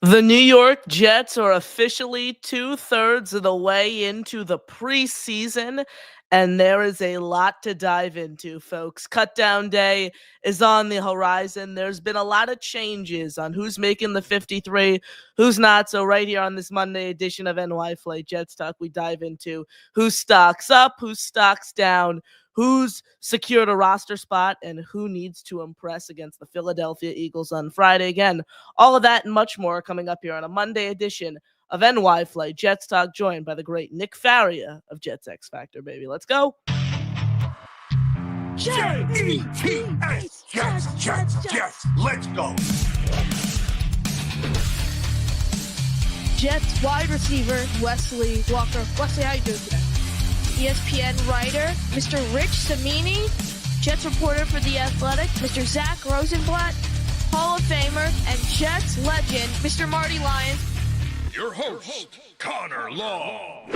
The New York Jets are officially two-thirds of the way into the preseason, and there is a lot to dive into, folks. Cutdown day is on the horizon. There's been a lot of changes on who's making the 53, who's not. So right here on this Monday edition of NY Flight Jets Talk, we dive into who stocks up, who stocks down, who's secured a roster spot, and who needs to impress against the Philadelphia Eagles on Friday. Again, all of that and much more coming up here on a Monday edition of NY Flight Jets Talk, joined by the great Nick Faria of Jets X Factor, baby. Let's go. Jets, Jets, let's go. Jets wide receiver Wesley Walker. Wesley, how you doing today? ESPN writer Mr. Rich Samini, Jets reporter for The Athletic, Mr. Zach Rosenblatt, Hall of Famer and Jets legend, Mr. Marty Lyons. Your host, Connor Law.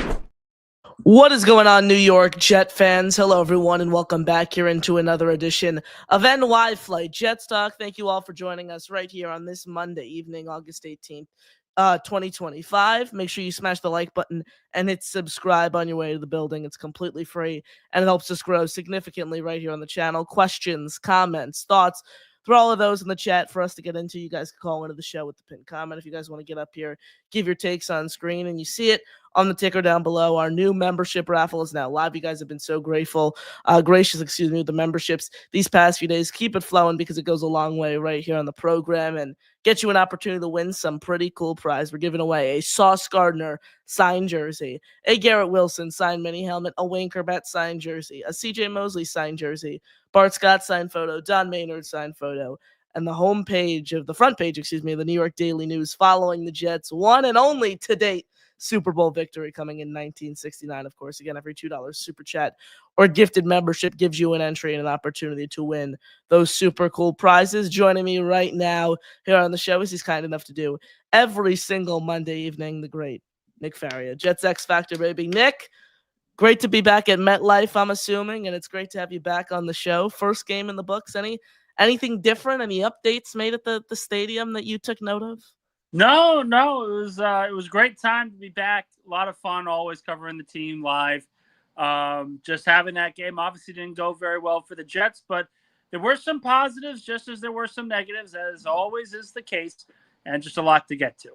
What is going on, New York Jet fans? Hello, everyone, and welcome back here into another edition of NY Flight Jets Talk. Thank you all for joining us right here on this Monday evening, August 18th, 2025. Make sure you smash the like button and hit subscribe on your way to the building. It's completely free, and it helps us grow significantly right here on the channel. Questions, comments, thoughts, throw all of those in the chat for us to get into. You guys can call into the show with the pinned comment if you guys want to get up here, give your takes on screen, and you see it on the ticker down below. Our new membership raffle is now live. You guys have been so gracious, with the memberships these past few days. Keep it flowing because it goes a long way right here on the program and get you an opportunity to win some pretty cool prize. We're giving away a Sauce Gardner signed jersey, a Garrett Wilson signed mini helmet, a Wayne Corbett signed jersey, a CJ Mosley signed jersey, Bart Scott signed photo, Don Maynard signed photo, and the front page, of the New York Daily News following the Jets' one and only to date Super Bowl victory coming in 1969. Of course, again, every $2 super chat or gifted membership gives you an entry and an opportunity to win those super cool prizes. Joining me right now here on the show, as he's kind enough to do every single Monday evening, the great Nick Faria, Jets X Factor, baby. Nick, great to be back at MetLife, I'm assuming, and it's great to have you back on the show. First game in the books. Anything different? Any updates made at the stadium that you took note of? No, it was a great time to be back. A lot of fun, always covering the team live. Just having that game obviously didn't go very well for the Jets, but there were some positives just as there were some negatives, as always is the case, and just a lot to get to.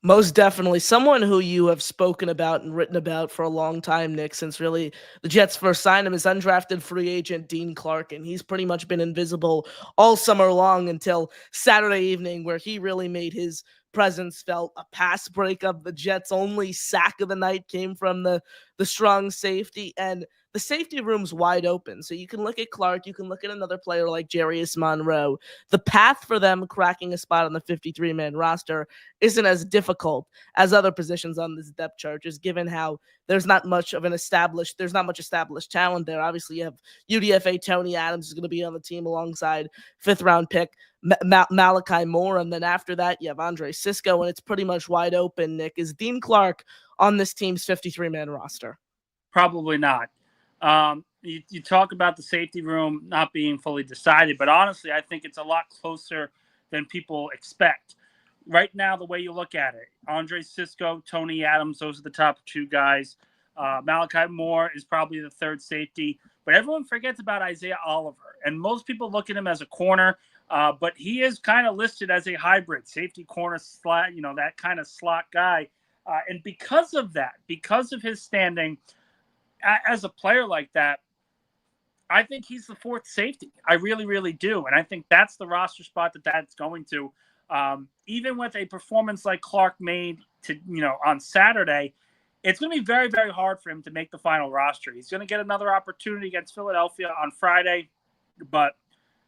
Most definitely. Someone who you have spoken about and written about for a long time, Nick, since really the Jets first signed him, is undrafted free agent Dean Clark, and he's pretty much been invisible all summer long until Saturday evening, where he really made his presence felt. A pass breakup. The Jets' only sack of the night came from the strong safety, and the safety room's wide open. So you can look at Clark, you can look at another player like Jarius Monroe. The path for them cracking a spot on the 53-man roster isn't as difficult as other positions on this depth chart, just given how there's not much established talent there. Obviously, you have UDFA Tony Adams is going to be on the team alongside fifth-round pick Malachi Moore, and then after that, you have Andre Sisco, and it's pretty much wide open, Nick. Is Dean Clark on this team's 53-man roster? Probably not. You talk about the safety room not being fully decided, but honestly, I think it's a lot closer than people expect. Right now, the way you look at it, Andre Sisco, Tony Adams, those are the top two guys. Malachi Moore is probably the third safety, but everyone forgets about Isaiah Oliver, and most people look at him as a corner, but he is kind of listed as a hybrid safety corner slot, that kind of slot guy. And because of that, because of his standing as a player like that, I think he's the fourth safety. I really, really do. And I think that's the roster spot that's going to. Even with a performance like Clark made on Saturday, it's going to be very, very hard for him to make the final roster. He's going to get another opportunity against Philadelphia on Friday, but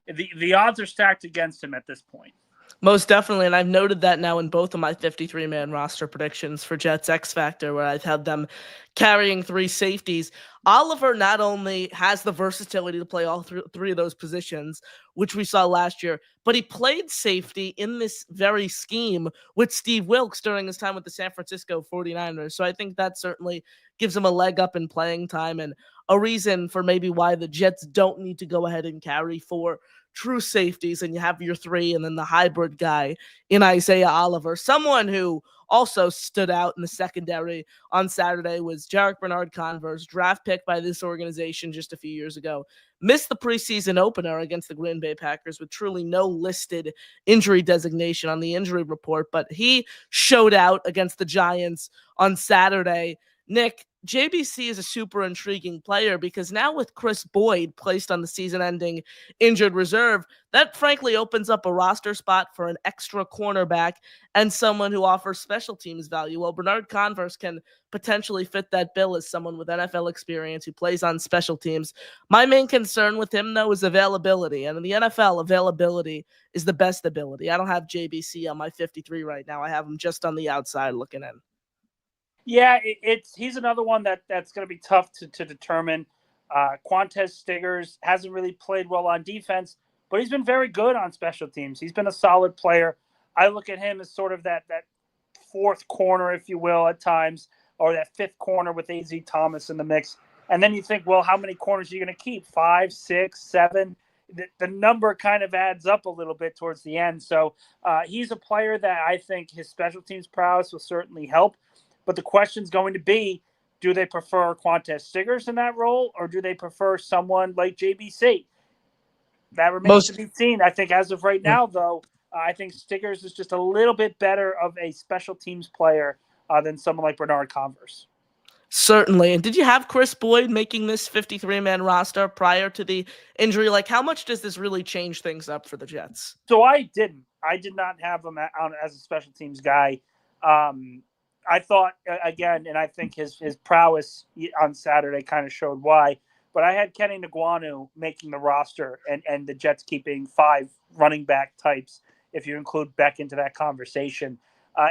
the odds are stacked against him at this point. Most definitely, and I've noted that now in both of my 53-man roster predictions for Jets X Factor, where I've had them carrying three safeties. Oliver not only has the versatility to play all three of those positions, which we saw last year, but he played safety in this very scheme with Steve Wilkes during his time with the San Francisco 49ers. So I think that certainly gives him a leg up in playing time, and a reason for maybe why the Jets don't need to go ahead and carry 4 true safeties, and you have your 3 and then the hybrid guy in Isaiah Oliver. Someone who also stood out in the secondary on Saturday was Jarek Bernard-Converse, draft pick by this organization just a few years ago. Missed the preseason opener against the Green Bay Packers with truly no listed injury designation on the injury report, but he showed out against the Giants on Saturday. Nick, JBC is a super intriguing player because now with Chris Boyd placed on the season-ending injured reserve, that frankly opens up a roster spot for an extra cornerback and someone who offers special teams value. Well, Bernard-Converse can potentially fit that bill as someone with NFL experience who plays on special teams. My main concern with him, though, is availability. And in the NFL, availability is the best ability. I don't have JBC on my 53 right now. I have him just on the outside looking in. Yeah, he's another one that's going to be tough to determine. Quantez Stiggers hasn't really played well on defense, but he's been very good on special teams. He's been a solid player. I look at him as sort of that fourth corner, if you will, at times, or that fifth corner with A.Z. Thomas in the mix. And then you think, well, how many corners are you going to keep? 5, 6, 7? The number kind of adds up a little bit towards the end. So he's a player that I think his special teams prowess will certainly help. But the question's going to be, do they prefer Quantez Stiggers in that role, or do they prefer someone like JBC? That remains to be seen. I think as of right now, though, I think Stiggers is just a little bit better of a special teams player than someone like Bernard-Converse. Certainly. And did you have Chris Boyd making this 53-man roster prior to the injury? Like, how much does this really change things up for the Jets? So I didn't. I did not have him as a special teams guy. I thought, again, and I think his prowess on Saturday kind of showed why, but I had Kenny Nagwanu making the roster and the Jets keeping 5 running back types, if you include Beck into that conversation.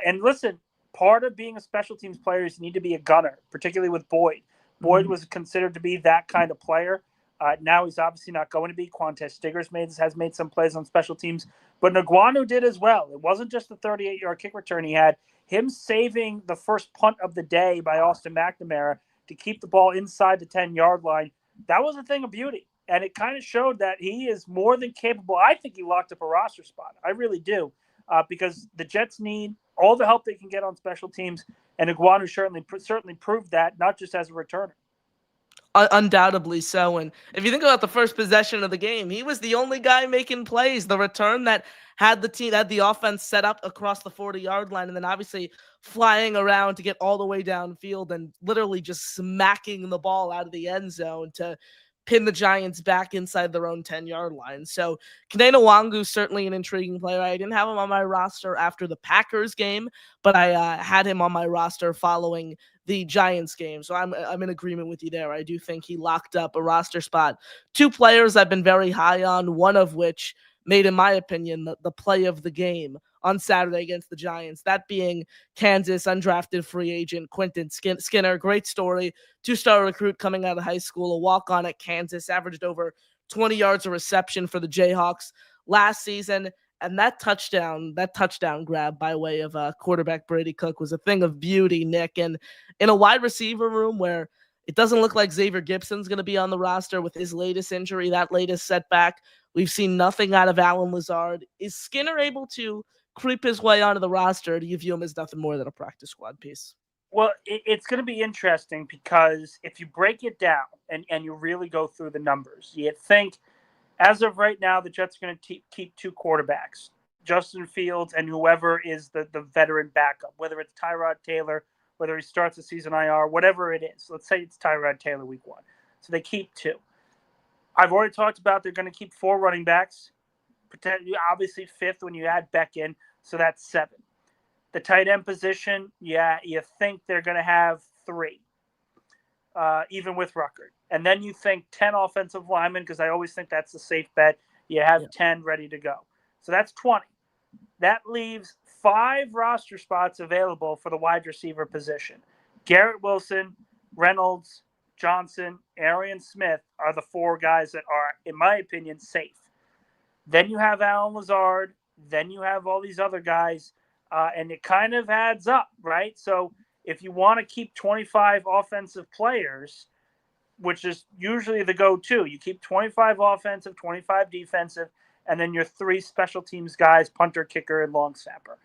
And listen, part of being a special teams player is you need to be a gunner, particularly with Boyd. Boyd was considered to be that kind of player. Now he's obviously not going to be. Quantez Stiggers has made some plays on special teams, but Nagwanu did as well. It wasn't just the 38-yard kick return he had. Him saving the first punt of the day by Austin McNamara to keep the ball inside the 10-yard line, that was a thing of beauty. And it kind of showed that he is more than capable. I think he locked up a roster spot. I really do. Because the Jets need all the help they can get on special teams, and Nagwanu certainly proved that, not just as a returner. Undoubtedly so. And if you think about the first possession of the game, he was the only guy making plays. The return that had the offense set up across the 40-yard line, and then obviously flying around to get all the way downfield and literally just smacking the ball out of the end zone to pin the Giants back inside their own 10-yard line. So Kene Nwangu, certainly an intriguing player. I didn't have him on my roster after the Packers game, but I had him on my roster following the Giants game. So I'm in agreement with you there. I do think he locked up a roster spot. 2 players I've been very high on, one of which made, in my opinion, the play of the game on Saturday against the Giants, that being Kansas undrafted free agent Quentin Skinner. Great story. 2-star recruit coming out of high school, a walk-on at Kansas, averaged over 20 yards of reception for the Jayhawks last season. And that touchdown grab by way of quarterback Brady Cook was a thing of beauty, Nick. And in a wide receiver room where it doesn't look like Xavier Gibson's going to be on the roster with his latest injury, that latest setback, we've seen nothing out of Allen Lazard. Is Skinner able to creep his way onto the roster? Or do you view him as nothing more than a practice squad piece? Well, it's going to be interesting because if you break it down and you really go through the numbers, you think, as of right now, the Jets are going to keep 2 quarterbacks, Justin Fields and whoever is the veteran backup, whether it's Tyrod Taylor, whether he starts the season IR, whatever it is. Let's say it's Tyrod Taylor week 1. So they keep 2. I've already talked about they're going to keep 4 running backs, obviously 5th when you add Beck in, so that's 7. The tight end position, yeah, you think they're going to have 3, even with Ruckert. And then you think 10 offensive linemen, because I always think that's a safe bet. You have 10 ready to go. So that's 20. That leaves 5 roster spots available for the wide receiver position. Garrett Wilson, Reynolds, Johnson, Arian Smith are the 4 guys that are, in my opinion, safe. Then you have Allen Lazard. Then you have all these other guys. And it kind of adds up, right? So if you want to keep 25 offensive players, which is usually the go-to. You keep 25 offensive, 25 defensive, and then your 3 special teams guys, punter, kicker, and long snapper.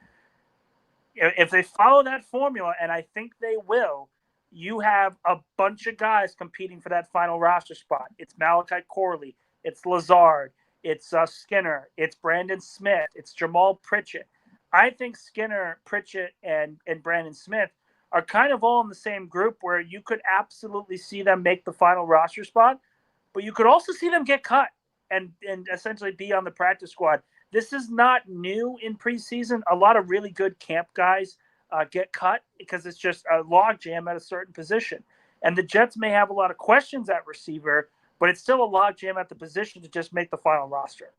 If they follow that formula, and I think they will, you have a bunch of guys competing for that final roster spot. It's Malachi Corley. It's Lazard. It's Skinner. It's Brandon Smith. It's Jamal Pritchett. I think Skinner, Pritchett, and Brandon Smith are kind of all in the same group where you could absolutely see them make the final roster spot, but you could also see them get cut and essentially be on the practice squad. This is not new in preseason. A lot of really good camp guys get cut because it's just a logjam at a certain position. And the Jets may have a lot of questions at receiver, but it's still a logjam at the position to just make the final roster.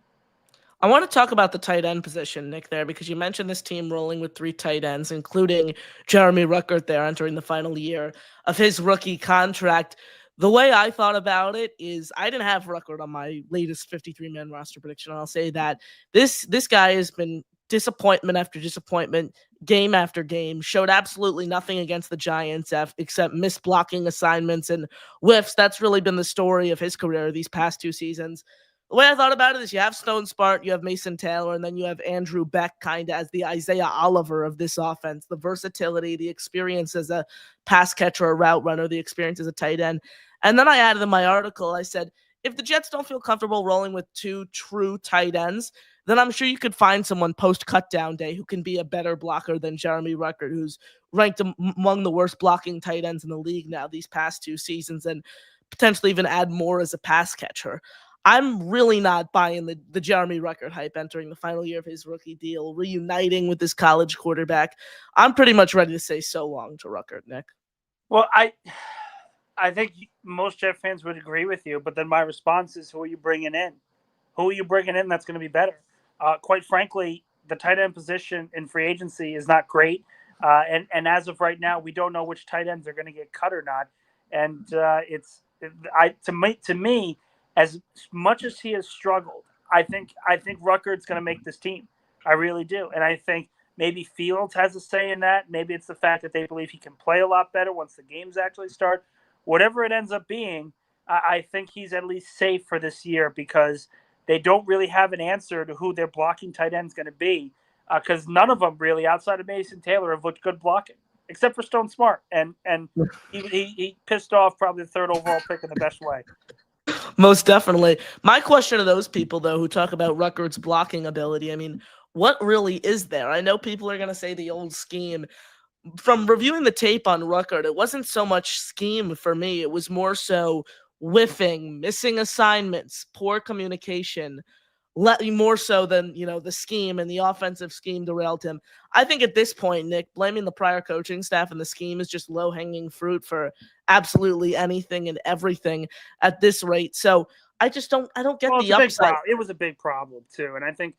I want to talk about the tight end position, Nick, there, because you mentioned this team rolling with 3 tight ends, including Jeremy Ruckert there entering the final year of his rookie contract. The way I thought about it is I didn't have Ruckert on my latest 53-man roster prediction. I'll say that this guy has been disappointment after disappointment, game after game, showed absolutely nothing against the Giants except missed blocking assignments and whiffs. That's really been the story of his career these past 2 seasons. The way I thought about it is you have Stone Spark, you have Mason Taylor, and then you have Andrew Beck kind of as the Isaiah Oliver of this offense. The versatility, the experience as a pass catcher, a route runner, the experience as a tight end. And then I added in my article, I said, if the Jets don't feel comfortable rolling with 2 true tight ends, then I'm sure you could find someone post-cutdown day who can be a better blocker than Jeremy Ruckert, who's ranked among the worst blocking tight ends in the league now these past 2 seasons, and potentially even add more as a pass catcher. I'm really not buying the Jeremy Ruckert hype entering the final year of his rookie deal, reuniting with this college quarterback. I'm pretty much ready to say so long to Ruckert, Nick. Well, I think most Jet fans would agree with you, but then my response is, who are you bringing in? Who are you bringing in that's going to be better? Quite frankly, the tight end position in free agency is not great. And as of right now, we don't know which tight ends are going to get cut or not. And to me, as much as he has struggled, I think Ruckert's going to make this team. I really do. And I think maybe Fields has a say in that. Maybe it's the fact that they believe he can play a lot better once the games actually start. Whatever it ends up being, I think he's at least safe for this year because they don't really have an answer to who their blocking tight end is going to be because none of them really, outside of Mason Taylor, have looked good blocking, except for Stone Smart. And he pissed off probably the 3rd overall pick in the best way. Most definitely. My question to those people, though, who talk about Ruckert's blocking ability, I mean, what really is there? I know people are going to say the old scheme. From reviewing the tape on Ruckert, it wasn't so much scheme for me. It was more so whiffing, missing assignments, poor communication, more so than, the scheme and the offensive scheme derailed him. I think at this point, Nick, blaming the prior coaching staff and the scheme is just low-hanging fruit for absolutely anything and everything at this rate. So I don't get the upside. It was a big problem too. And I think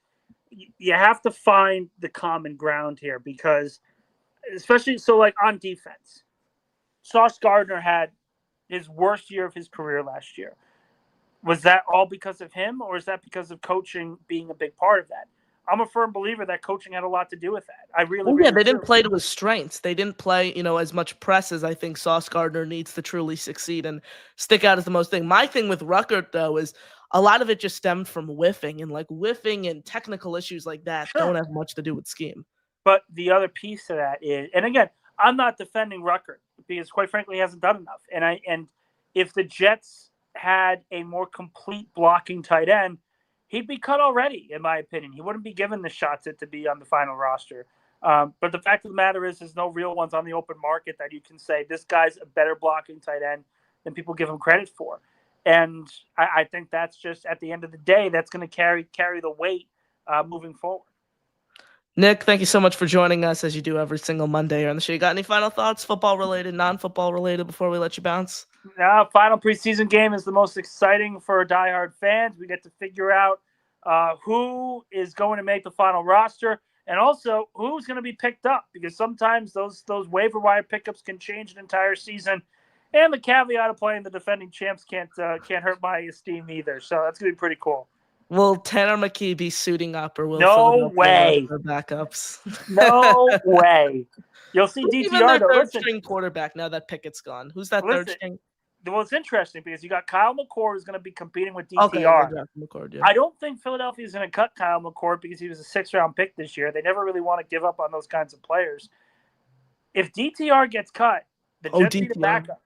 you have to find the common ground here because especially like on defense, Sauce Gardner had his worst year of his career last year. Was that all because of him, or is that because of coaching being a big part of that? I'm a firm believer that coaching had a lot to do with that. I really, they didn't play to his strengths. They didn't play, as much press as I think Sauce Gardner needs to truly succeed and stick out as the most thing. My thing with Ruckert, though, is a lot of it just stemmed from whiffing, and technical issues like that don't have much to do with scheme. But the other piece to that is, and again, I'm not defending Ruckert because quite frankly, he hasn't done enough. And if the Jets had a more complete blocking tight end, he'd be cut already, in my opinion. He wouldn't be given the shots to be on the final roster. But the fact of the matter is there's no real ones on the open market that you can say this guy's a better blocking tight end than people give him credit for. And I think that's just, at the end of the day, that's going to carry the weight moving forward. Nick, thank you so much for joining us as you do every single Monday here on the show. You got any final thoughts, football related, non-football related, before we let you bounce? Final preseason game is the most exciting for diehard fans. We get to figure out who is going to make the final roster and also who's going to be picked up, because sometimes those waiver wire pickups can change an entire season. And the caveat of playing the defending champs can't hurt my esteem either. So that's going to be pretty cool. Will Tanner McKee be suiting up, or will no way their backups? No way. You'll see DTR even their though. third string quarterback now that Pickett's gone. Who's that third string? Well, it's interesting because you got Kyle McCord who's going to be competing with Okay, DTR. McCord, yeah. I don't think Philadelphia is going to cut Kyle McCord because he was a 6th-round pick this year. They never really want to give up on those kinds of players. If DTR gets cut, the Jets need a backup.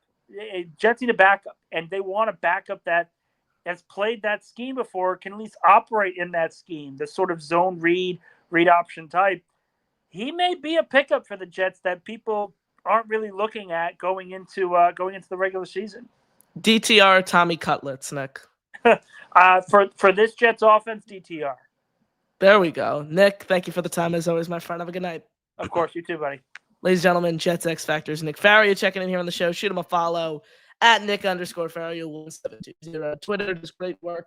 Jets need a backup, and they want a backup that's played that scheme before, can at least operate in that scheme, the sort of zone read option type. He may be a pickup for the Jets that people aren't really looking at going into the regular season. DTR, Tommy Cutlets, Nick. For this Jets offense, DTR. There we go. Nick, thank you for the time as always, my friend. Have a good night. Of course, you too, buddy. Ladies and gentlemen, Jets X Factors, Nick Faria checking in here on the show. Shoot him a follow at Nick_Faria1720. Twitter, does great work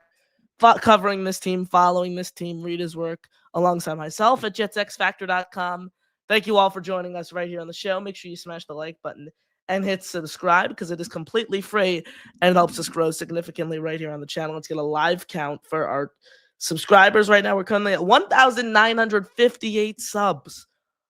covering this team, following this team. Read his work alongside myself at JetsXFactor.com. Thank you all for joining us right here on the show. Make sure you smash the like button and hit subscribe because it is completely free and it helps us grow significantly right here on the channel. Let's get a live count for our subscribers right now. We're currently at 1,958 subs.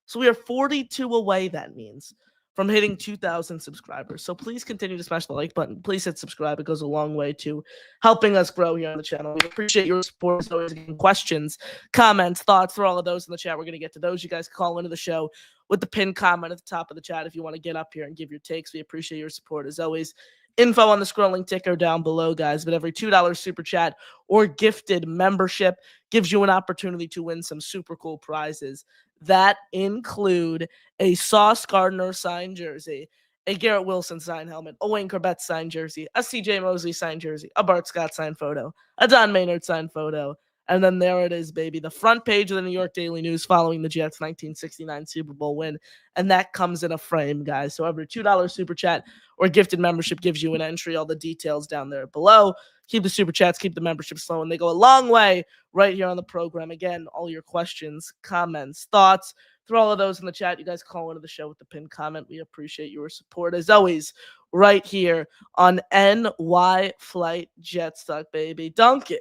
So we are 42 away, that means, from hitting 2,000 subscribers. So please continue to smash the like button. Please hit subscribe. It goes a long way to helping us grow here on the channel. We appreciate your support. As always, questions, comments, thoughts, throw all of those in the chat. We're going to get to those. You guys call into the show with the pinned comment at the top of the chat if you want to get up here and give your takes. We appreciate your support. As always, info on the scrolling ticker down below, guys. But every $2 super chat or gifted membership gives you an opportunity to win some super cool prizes that include a Sauce Gardner signed jersey, a Garrett Wilson signed helmet, a Wayne Corbett signed jersey, a CJ Mosley signed jersey, a Bart Scott signed photo, a Don Maynard signed photo, and then there it is, baby. The front page of the New York Daily News following the Jets' 1969 Super Bowl win. And that comes in a frame, guys. So every $2 super chat or gifted membership gives you an entry. All the details down there below. Keep the super chats, keep the memberships flowing. They go a long way right here on the program. Again, all your questions, comments, thoughts, throw all of those in the chat. You guys call into the show with the pinned comment. We appreciate your support as always right here on NY Flight Jet Stock, baby. Duncan.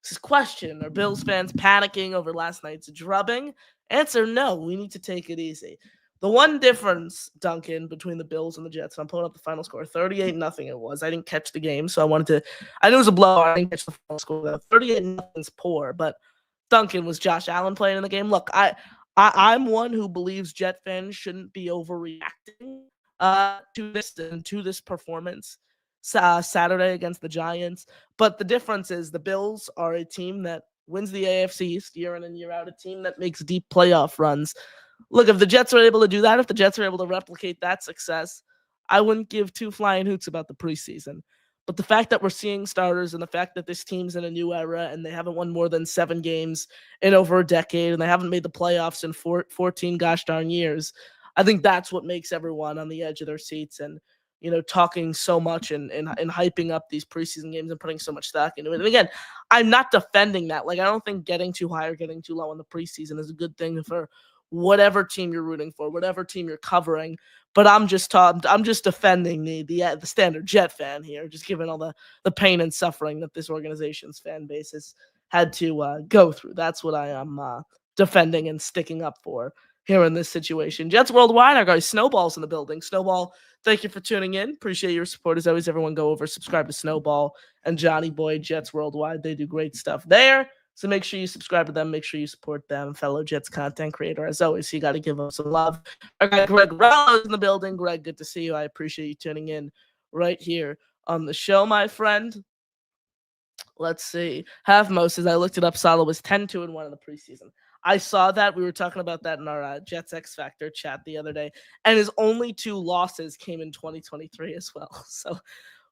This is question. Are Bills fans panicking over last night's drubbing? Answer, no. We need to take it easy. The one difference, Duncan, between the Bills and the Jets, and I'm pulling up the final score, 38-0 it was. I didn't catch the game, so I wanted to – I knew it was a blowout. I didn't catch the final score, though. 38-0 is poor, but Duncan, was Josh Allen playing in the game? Look, I'm one who believes Jet fans shouldn't be overreacting to this performance Saturday against the Giants. But the difference is the Bills are a team that wins the AFC East year in and year out, a team that makes deep playoff runs. Look, if the Jets are able to do that, if the Jets are able to replicate that success, I wouldn't give two flying hoots about the preseason. But the fact that we're seeing starters and the fact that this team's in a new era and they haven't won more than 7 games in over a decade and they haven't made the playoffs in 14 gosh darn years, I think that's what makes everyone on the edge of their seats and, you know, talking so much and hyping up these preseason games and putting so much stock into it. And again, I'm not defending that. Like, I don't think getting too high or getting too low in the preseason is a good thing for whatever team you're rooting for, whatever team you're covering. But I'm just defending the standard Jet fan here, just given all the pain and suffering that this organization's fan base has had to go through. That's what I am defending and sticking up for here in this situation. Jets Worldwide, our guys, Snowball's in the building. Snowball, thank you for tuning in. Appreciate your support. As always, everyone go over, subscribe to Snowball and Johnny Boy, Jets Worldwide. They do great stuff there. So make sure you subscribe to them. Make sure you support them, fellow Jets content creator. As always, you got to give them some love. Our guy Greg Rallo's in the building. Greg, good to see you. I appreciate you tuning in right here on the show, my friend. Let's see. Half Mo says, I looked it up. Salah was 10-2-1 in the preseason. I saw that. We were talking about that in our Jets X Factor chat the other day. And his only 2 losses came in 2023 as well. So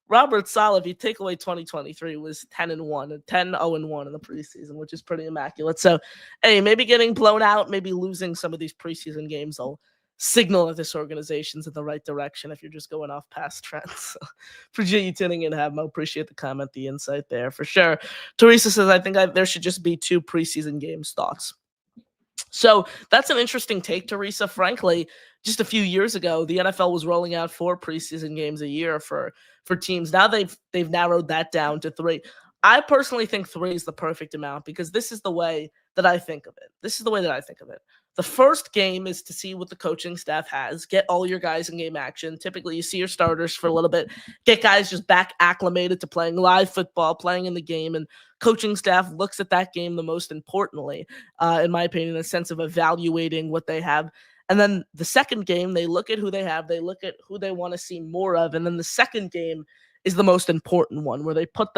Robert Saleh, if you take away 2023, was 10-1 and 10-0-1 in the preseason, which is pretty immaculate. So, hey, maybe getting blown out, maybe losing some of these preseason games will signal that this organization's in the right direction if you're just going off past trends. So, appreciate you tuning in, Havmo. Appreciate the comment, the insight there for sure. Teresa says, I think there should just be 2 preseason games. Thoughts? So that's an interesting take, Teresa. Frankly, just a few years ago, the NFL was rolling out 4 preseason games a year for teams. Now they've narrowed that down to 3. I personally think 3 is the perfect amount because this is the way that I think of it. The first game is to see what the coaching staff has, get all your guys in game action. Typically, you see your starters for a little bit, get guys just back acclimated to playing live football, playing in the game, and coaching staff looks at that game the most importantly, in my opinion, in a sense of evaluating what they have. And then the second game, they look at who they have, they look at who they want to see more of, and then the second game is the most important one where they put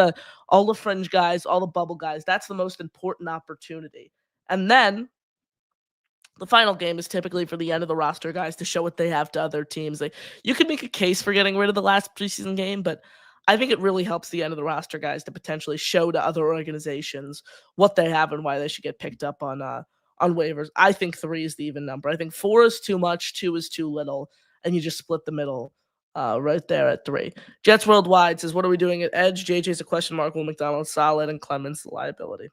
all the fringe guys, all the bubble guys. That's the most important opportunity. And then the final game is typically for the end of the roster guys to show what they have to other teams. Like, you could make a case for getting rid of the last preseason game, but I think it really helps the end of the roster guys to potentially show to other organizations what they have and why they should get picked up on waivers. I think 3 is the even number. I think 4 is too much, 2 is too little, and you just split the middle right there at 3. Jets Worldwide says, what are we doing at edge? JJ's a question mark, Will McDonald solid, and Clemens the liability.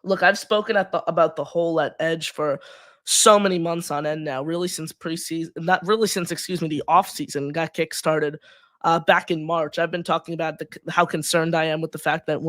Look, I've spoken about the hole at edge for so many months on end now, really since preseason, not really since, excuse me, the offseason got kick-started back in March. I've been talking about how concerned I am with the fact that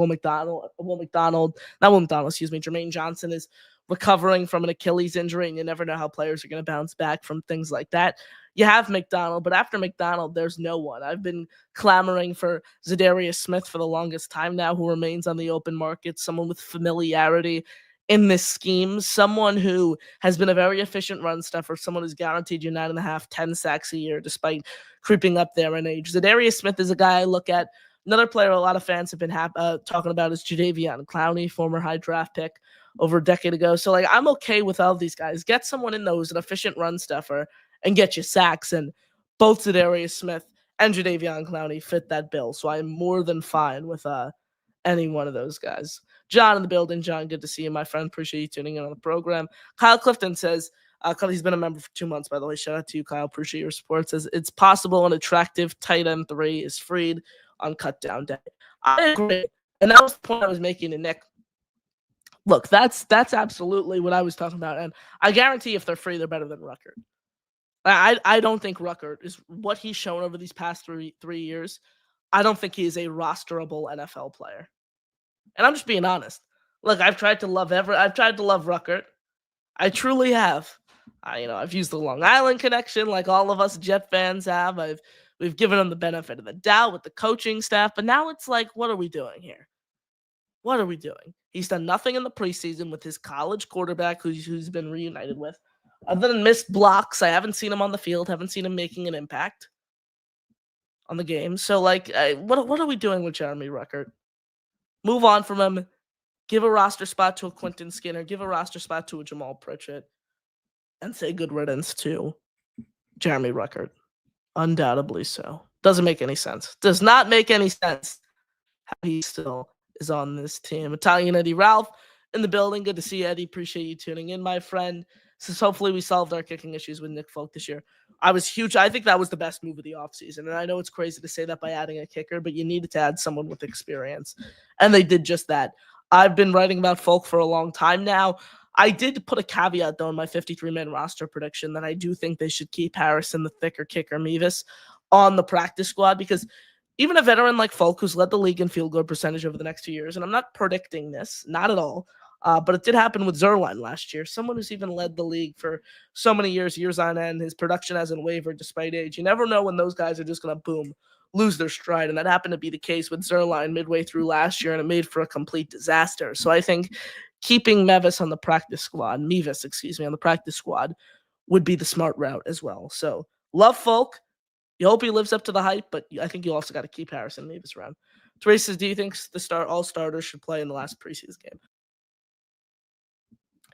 Jermaine Johnson is recovering from an Achilles injury, and you never know how players are going to bounce back from things like that. You have McDonald, but after McDonald, there's no one. I've been clamoring for Zadarius Smith for the longest time now, who remains on the open market, someone with familiarity in this scheme, someone who has been a very efficient run stuffer, someone who's guaranteed you 9.5, 10 sacks a year, despite creeping up there in age. Zadarius Smith is a guy I look at. Another player a lot of fans have been talking about is Jadeveon Clowney, former high draft pick over a decade ago. So, like, I'm okay with all of these guys. Get someone in those, an efficient run stuffer, and get you sacks. And both Zadarius Smith and Jadeveon Clowney fit that bill. So I'm more than fine with any one of those guys. John in the building. John, good to see you, my friend. Appreciate you tuning in on the program. Kyle Clifton says, he's been a member for 2 months, by the way. Shout out to you, Kyle. Appreciate your support. Says, it's possible an attractive tight end 3 is freed on cut down day. I agree. And that was the point I was making to Nick. Look, that's absolutely what I was talking about. And I guarantee if they're free, they're better than Ruckert. I don't think Ruckert is what he's shown over these past three years. I don't think he is a rosterable NFL player. And I'm just being honest. Look, I've tried to love Ruckert. I truly have. I've used the Long Island connection like all of us Jet fans have. We've given him the benefit of the doubt with the coaching staff, but now it's like, what are we doing here? What are we doing? He's done nothing in the preseason with his college quarterback who's been reunited with. Other than missed blocks, I haven't seen him on the field, haven't seen him making an impact on the game. So, what are we doing with Jeremy Ruckert? Move on from him. Give a roster spot to a Quentin Skinner. Give a roster spot to a Jamal Pritchett. And say good riddance to Jeremy Ruckert. Undoubtedly so. Doesn't make any sense. Does not make any sense how he still is on this team. Italian Eddie Ralph in the building. Good to see you, Eddie. Appreciate you tuning in, my friend. Since hopefully we solved our kicking issues with Nick Folk this year. I was huge. I think that was the best move of the offseason. And I know it's crazy to say that by adding a kicker, but you needed to add someone with experience. And they did just that. I've been writing about Folk for a long time now. I did put a caveat, though, in my 53-man roster prediction that I do think they should keep Harrison, the thicker kicker, Mevis, on the practice squad, because even a veteran like Folk, who's led the league in field goal percentage over the next 2 years, and I'm not predicting this, not at all, but it did happen with Zerline last year, someone who's even led the league for so many years on end. His production hasn't wavered despite age. You never know when those guys are just going to, boom, lose their stride, and that happened to be the case with Zerline midway through last year, and it made for a complete disaster. So I think keeping Mevis on the practice squad, on the practice squad, would be the smart route as well. So love Folk. You hope he lives up to the hype, but I think you also got to keep Harrison Mevis around. Teresa says, do you think all starters should play in the last preseason game?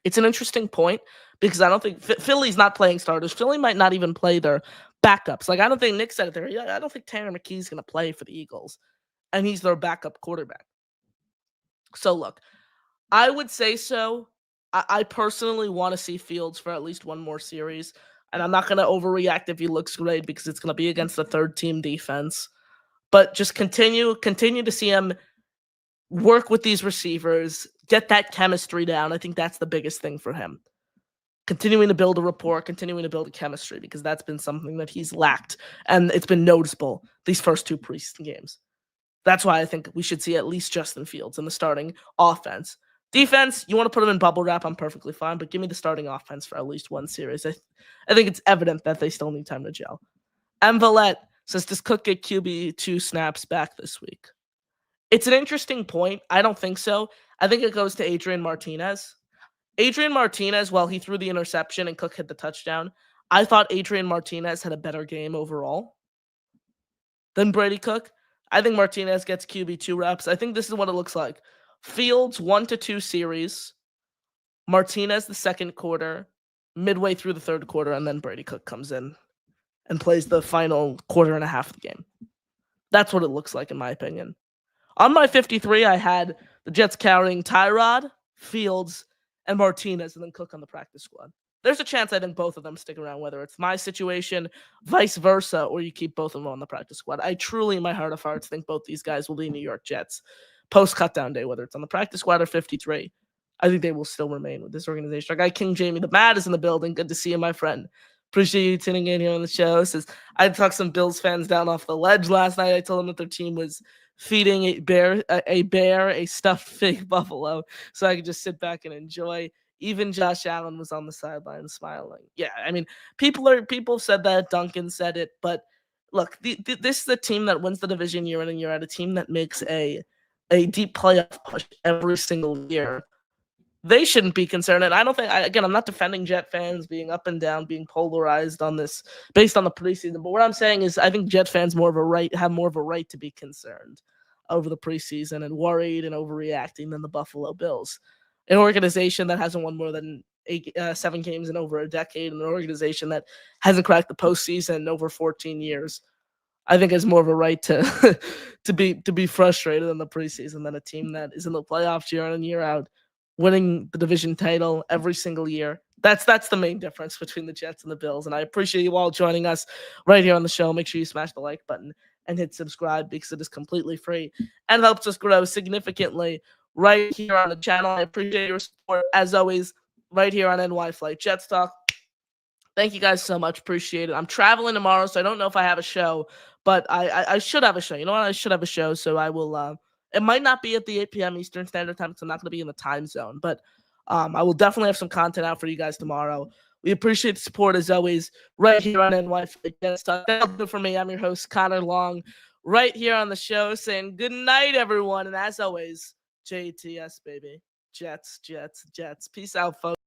It's an interesting point because I don't think Philly's not playing starters. Philly might not even play their backups. I don't think Nick said it there. I don't think Tanner McKee's going to play for the Eagles, and he's their backup quarterback. So look, I would say so. I personally want to see Fields for at least one more series, and I'm not going to overreact if he looks great because it's going to be against the third-team defense. But just continue to see him work with these receivers, get that chemistry down. I think that's the biggest thing for him. Continuing to build a rapport, continuing to build a chemistry, because that's been something that he's lacked, and it's been noticeable these first 2 preseason games. That's why I think we should see at least Justin Fields in the starting offense. Defense, you want to put them in bubble wrap, I'm perfectly fine, but give me the starting offense for at least one series. I think it's evident that they still need time to gel. M. Vallette says, does Cook get QB2 snaps back this week? It's an interesting point. I don't think so. I think it goes to Adrian Martinez. Adrian Martinez, while he threw the interception and Cook hit the touchdown, I thought Adrian Martinez had a better game overall than Brady Cook. I think Martinez gets QB2 reps. I think this is what it looks like. Fields 1 to 2 series, Martinez the second quarter, midway through the third quarter, and then Brady Cook comes in and plays the final quarter and a half of the game. That's what it looks like, in my opinion. On my 53, I had the Jets carrying Tyrod, Fields, and Martinez, and then Cook on the practice squad. There's a chance I think both of them stick around, whether it's my situation, vice versa, or you keep both of them on the practice squad. I truly, in my heart of hearts, think both these guys will be New York Jets post-cutdown day, whether it's on the practice squad or 53. I think they will still remain with this organization. Our guy King Jamie the Mad is in the building. Good to see you, my friend. Appreciate you tuning in here on the show. Says, I talked some Bills fans down off the ledge last night. I told them that their team was feeding a bear a stuffed fake buffalo, so I could just sit back and enjoy. Even Josh Allen was on the sideline smiling. Yeah, I mean, people said that. Duncan said it, but look, this is a team that wins the division year in and year out. A team that makes a deep playoff push every single year. They shouldn't be concerned. And I don't think, again, I'm not defending Jet fans being up and down, being polarized on this based on the preseason. But what I'm saying is I think Jet fans have more of a right to be concerned over the preseason and worried and overreacting than the Buffalo Bills. An organization that hasn't won more than 7 games in over a decade, and an organization that hasn't cracked the postseason in over 14 years. I think has more of a right to to be frustrated in the preseason than a team that is in the playoffs year in and year out, winning the division title every single year. That's the main difference between the Jets and the Bills. And I appreciate you all joining us right here on the show. Make sure you smash the like button and hit subscribe because it is completely free and helps us grow significantly right here on the channel. I appreciate your support as always right here on NY Flight Jets Talk. Thank you guys so much. Appreciate it. I'm traveling tomorrow, so I don't know if I have a show, but I should have a show. You know what? I should have a show, so I will. It might not be at the 8 p.m. Eastern Standard Time because I'm not going to be in the time zone, but I will definitely have some content out for you guys tomorrow. We appreciate the support as always right here on NY Flight Jets Talk. That'll do it for me. I'm your host, Connor Long, right here on the show saying good night, everyone. And as always, JTS, baby. Jets, Jets, Jets. Peace out, folks.